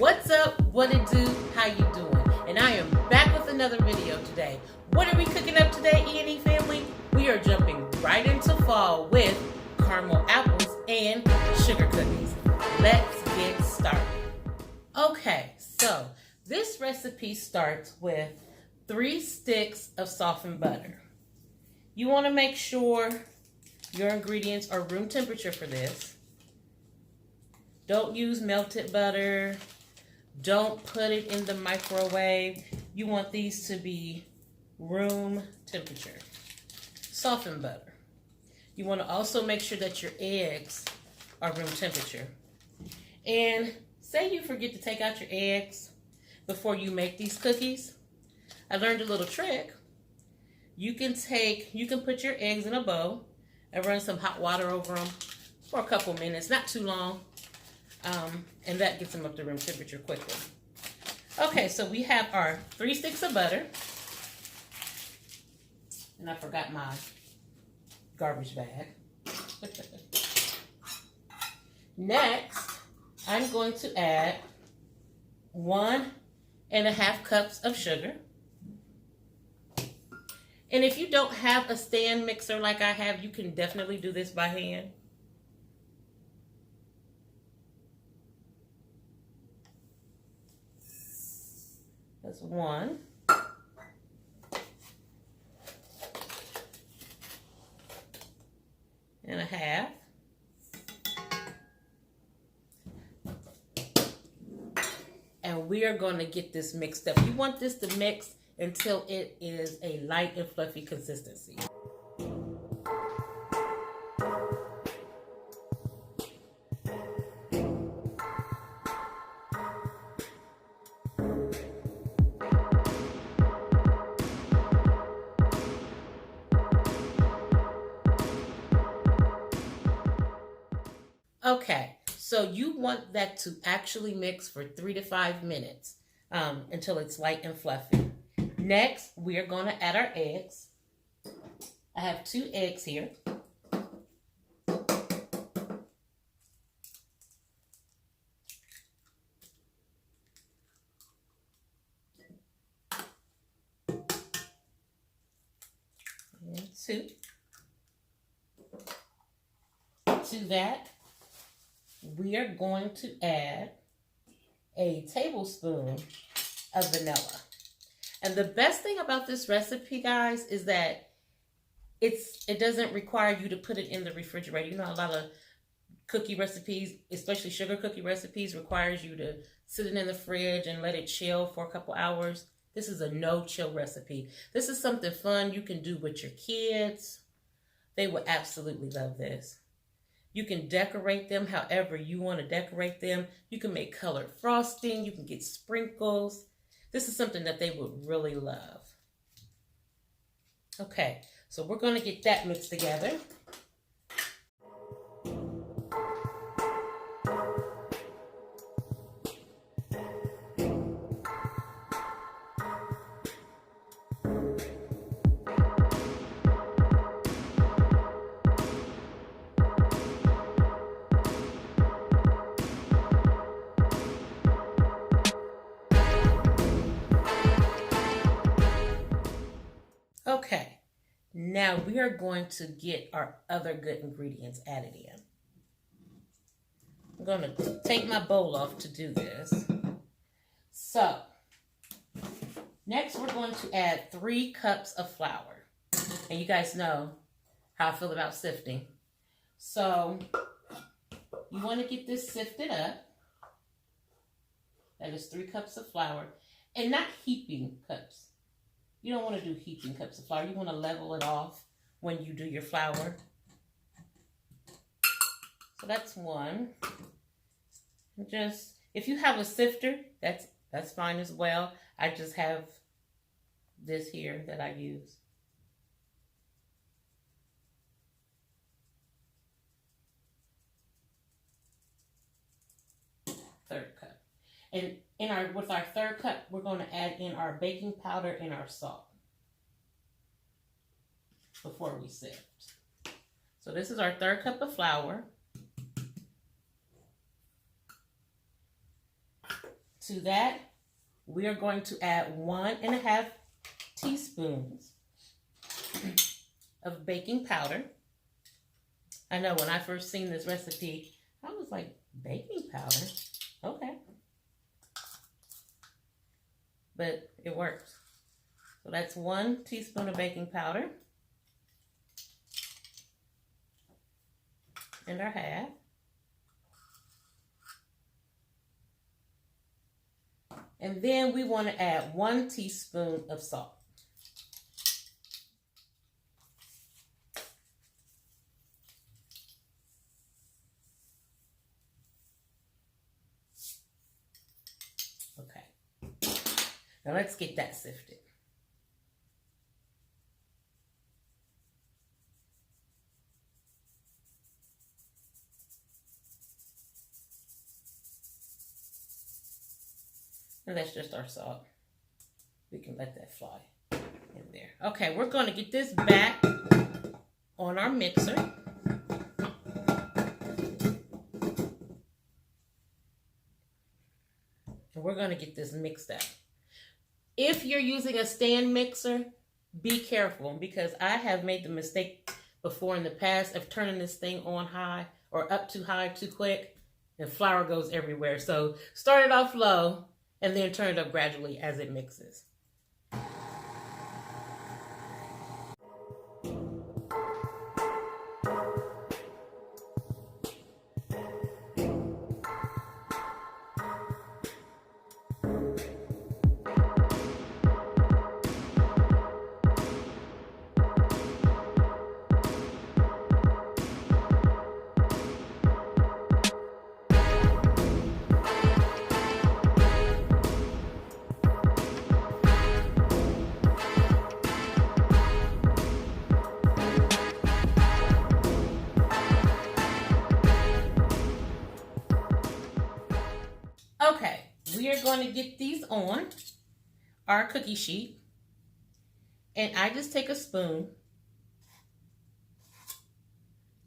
What's up? What it do? How you doing? And I am back with another video today. What are we cooking up today, E&E family? We are jumping right into fall with caramel apples and sugar cookies. Let's get started. Okay, so this recipe starts with 3 sticks of softened butter. You want to make sure your ingredients are room temperature for this. Don't use melted butter. Don't put it in the microwave. You want these to be room temperature. Softened butter. You want to also make sure that your eggs are room temperature. And say you forget to take out your eggs before you make these cookies. I learned a little trick. You can put your eggs in a bowl and run some hot water over them for a couple minutes, not too long. And that gets them up to room temperature quickly. Okay, so we have our 3 sticks of butter. And I forgot my garbage bag. Next, I'm going to add 1.5 cups of sugar. And if you don't have a stand mixer like I have, you can definitely do this by hand. That's 1. And a half. And we are going to get this mixed up. You want this to mix until it is a light and fluffy consistency. Okay, so you want that to actually mix for 3 to 5 minutes until it's light and fluffy. Next, we are going to add our eggs. I have 2 eggs here. And 2. To that, we are going to add a tablespoon of vanilla. And the best thing about this recipe, guys, is that it doesn't require you to put it in the refrigerator. You know, a lot of cookie recipes, especially sugar cookie recipes, requires you to sit it in the fridge and let it chill for a couple hours. This is a no-chill recipe. This is something fun you can do with your kids. They will absolutely love this. You can decorate them however you want to decorate them. You can make colored frosting. You can get sprinkles. This is something that they would really love. Okay, so we're going to get that mixed together. Okay, now we are going to get our other good ingredients added in. I'm going to take my bowl off to do this. So, next we're going to add 3 cups of flour. And you guys know how I feel about sifting. So, you want to get this sifted up. That is 3 cups of flour. And not heaping cups. You don't want to do heaping cups of flour. You want to level it off when you do your flour. So that's 1. Just, if you have a sifter, that's fine as well. I just have this here that I use. Third cup. And with our 3rd cup, we're going to add in our baking powder and our salt before we sift. So this is our 3rd cup of flour. To that, we are going to add 1.5 teaspoons of baking powder. I know when I first seen this recipe, I was like, baking powder? Okay. But it works. So that's 1 teaspoon of baking powder. And our half. And then we want to add 1 teaspoon of salt. Okay. Now let's get that sifted. And that's just our salt. We can let that fly in there. Okay, we're going to get this back on our mixer. And we're going to get this mixed up. If you're using a stand mixer, be careful, because I have made the mistake before in the past of turning this thing on high or up too high too quick, and flour goes everywhere. So start it off low and then turn it up gradually as it mixes. Okay, we are going to get these on our cookie sheet. And I just take a spoon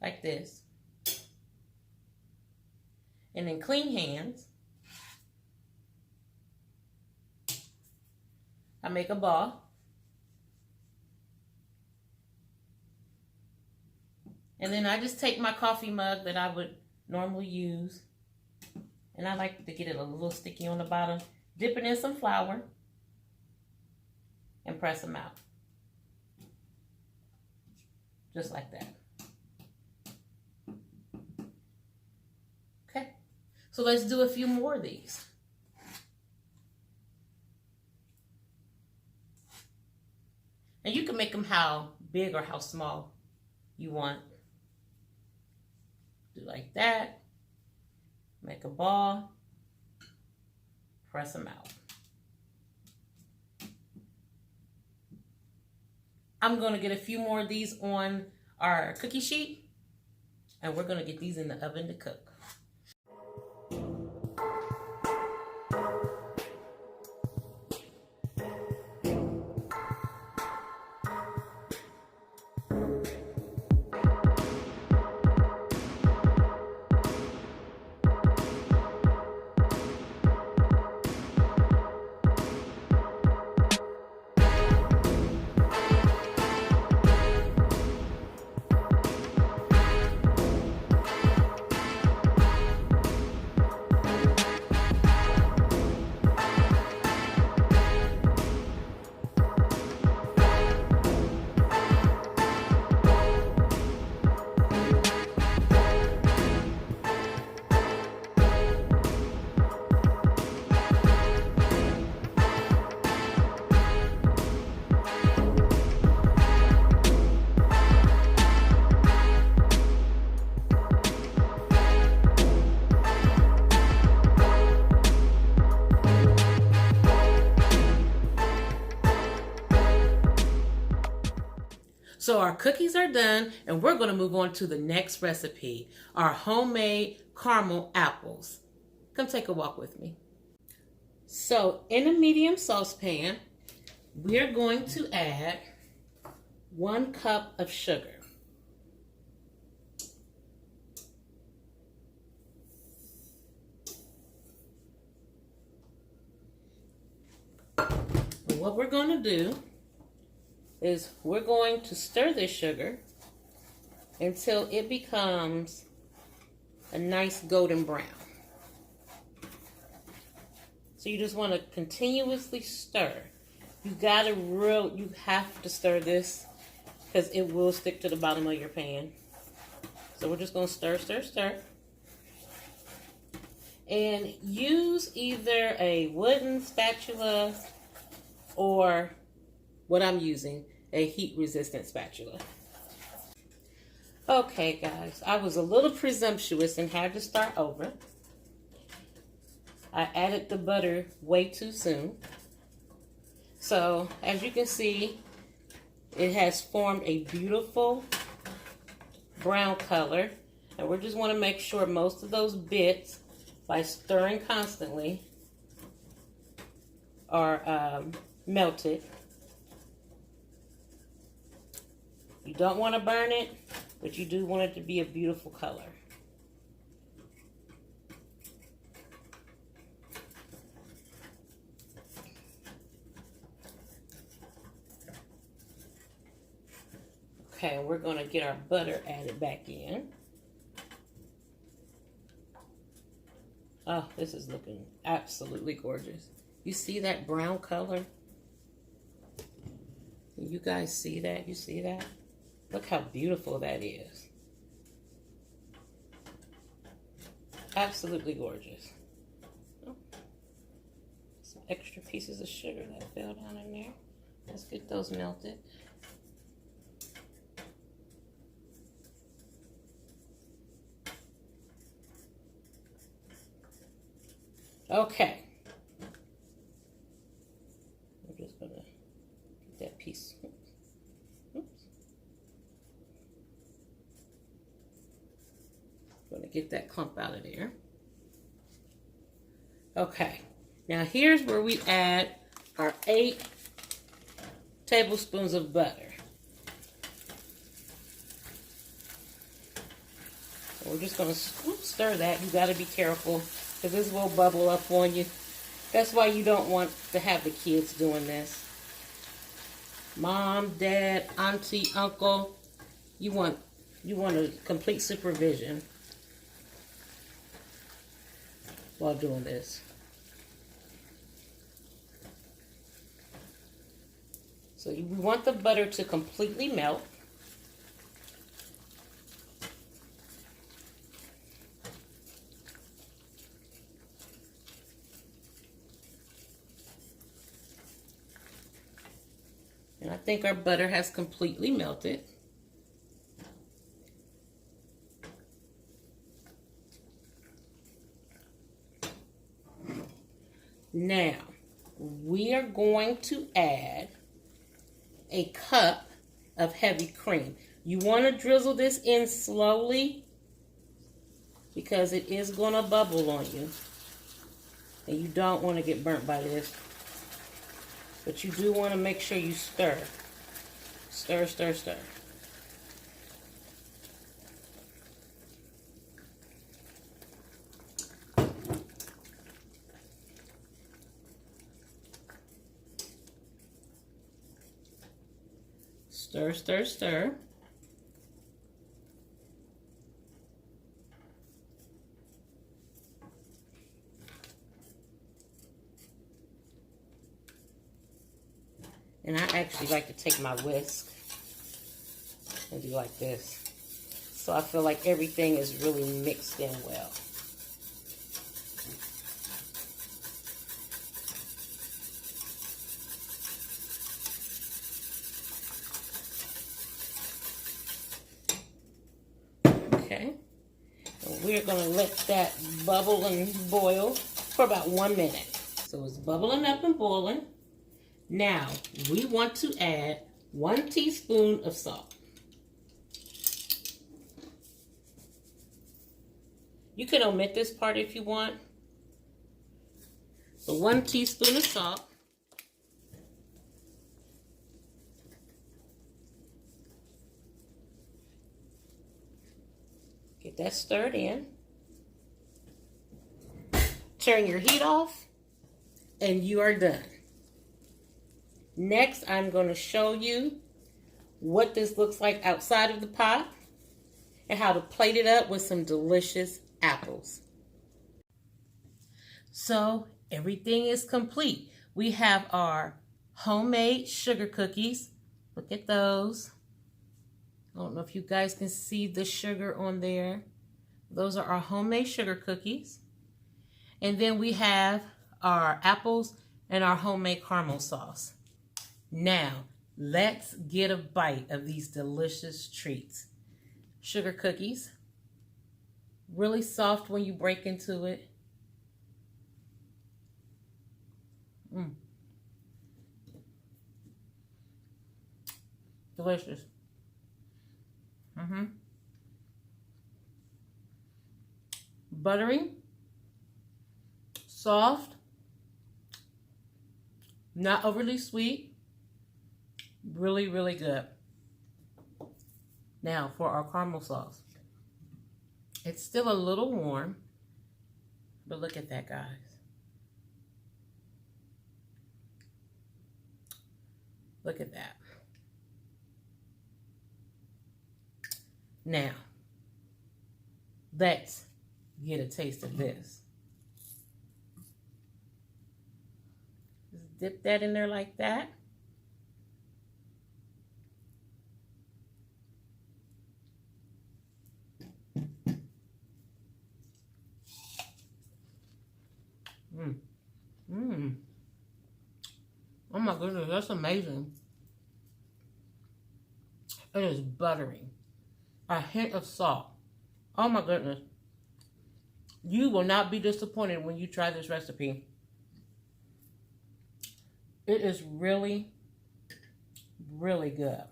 like this. And then clean hands. I make a ball. And then I just take my coffee mug that I would normally use. And I like to get it a little sticky on the bottom. Dip it in some flour. And press them out. Just like that. Okay. So let's do a few more of these. And you can make them how big or how small you want. Do like that. Make a ball. Press them out. I'm going to get a few more of these on our cookie sheet. And we're going to get these in the oven to cook. So our cookies are done, and we're going to move on to the next recipe, our homemade caramel apples. Come take a walk with me. So in a medium saucepan, we're going to add 1 cup of sugar. what we're going to do is we're going to stir this sugar until it becomes a nice golden brown. So you just want to continuously stir. You have to stir this because it will stick to the bottom of your pan. So we're just going to stir, stir, stir. And use either a wooden spatula or what I'm using, a heat-resistant spatula. Okay, guys, I was a little presumptuous and had to start over. I added the butter way too soon. So, as you can see, it has formed a beautiful brown color. And we just want to make sure most of those bits, by stirring constantly, are melted. You don't want to burn it, but you do want it to be a beautiful color. Okay, we're going to get our butter added back in. Oh, this is looking absolutely gorgeous. You see that brown color? You guys see that? You see that? Look how beautiful that is. Absolutely gorgeous. Oh, some extra pieces of sugar that fell down in there. Let's get those melted. Okay. I'm just going to get that piece. Oops. Going to get that clump out of there. Okay. Now here's where we add our 8 tablespoons of butter. So we're just going to stir that. You got to be careful, because this will bubble up on you. That's why you don't want to have the kids doing this. Mom, dad, auntie, uncle, you want a complete supervision while doing this. So we want the butter to completely melt. And I think our butter has completely melted. Now, we are going to add a cup of heavy cream. You want to drizzle this in slowly because it is going to bubble on you. And you don't want to get burnt by this. But you do want to make sure you stir. Stir, stir, stir. Stir, stir, stir. And I actually like to take my whisk and do like this. So I feel like everything is really mixed in well. Okay. And we're going to let that bubble and boil for about 1 minute. So it's bubbling up and boiling. Now, we want to add 1 teaspoon of salt. You can omit this part if you want. So 1 teaspoon of salt. Get that stirred in. Turn your heat off, and you are done. Next, I'm going to show you what this looks like outside of the pot and how to plate it up with some delicious apples. So everything is complete. We have our homemade sugar cookies. Look at those. I don't know if you guys can see the sugar on there. Those are our homemade sugar cookies. And then we have our apples and our homemade caramel sauce. Now, let's get a bite of these delicious treats. Sugar cookies. Really soft when you break into it. Delicious. Buttery, soft, not overly sweet, really, really good. Now for our caramel sauce. It's still a little warm, but look at that, guys. Look at that. Now, let's get a taste of this. Just dip that in there like that. Oh my goodness, that's amazing. It is buttery. A hint of salt. Oh my goodness. You will not be disappointed when you try this recipe. It is really, really good.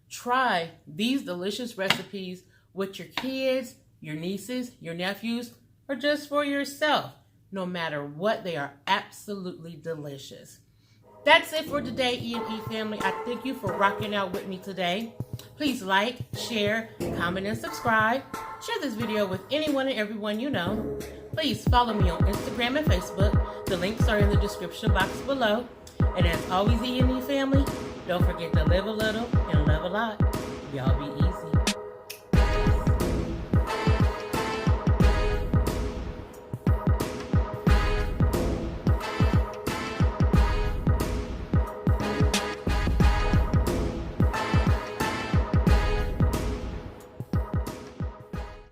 Try these delicious recipes with your kids, your nieces, your nephews, or just for yourself. No matter what, they are absolutely delicious. That's it for today, E&E family. I thank you for rocking out with me today. Please like, share, comment, and subscribe. Share this video with anyone and everyone you know. Please follow me on Instagram and Facebook. The links are in the description box below. And as always, E&E family, don't forget to live a little and love a lot. Y'all be easy.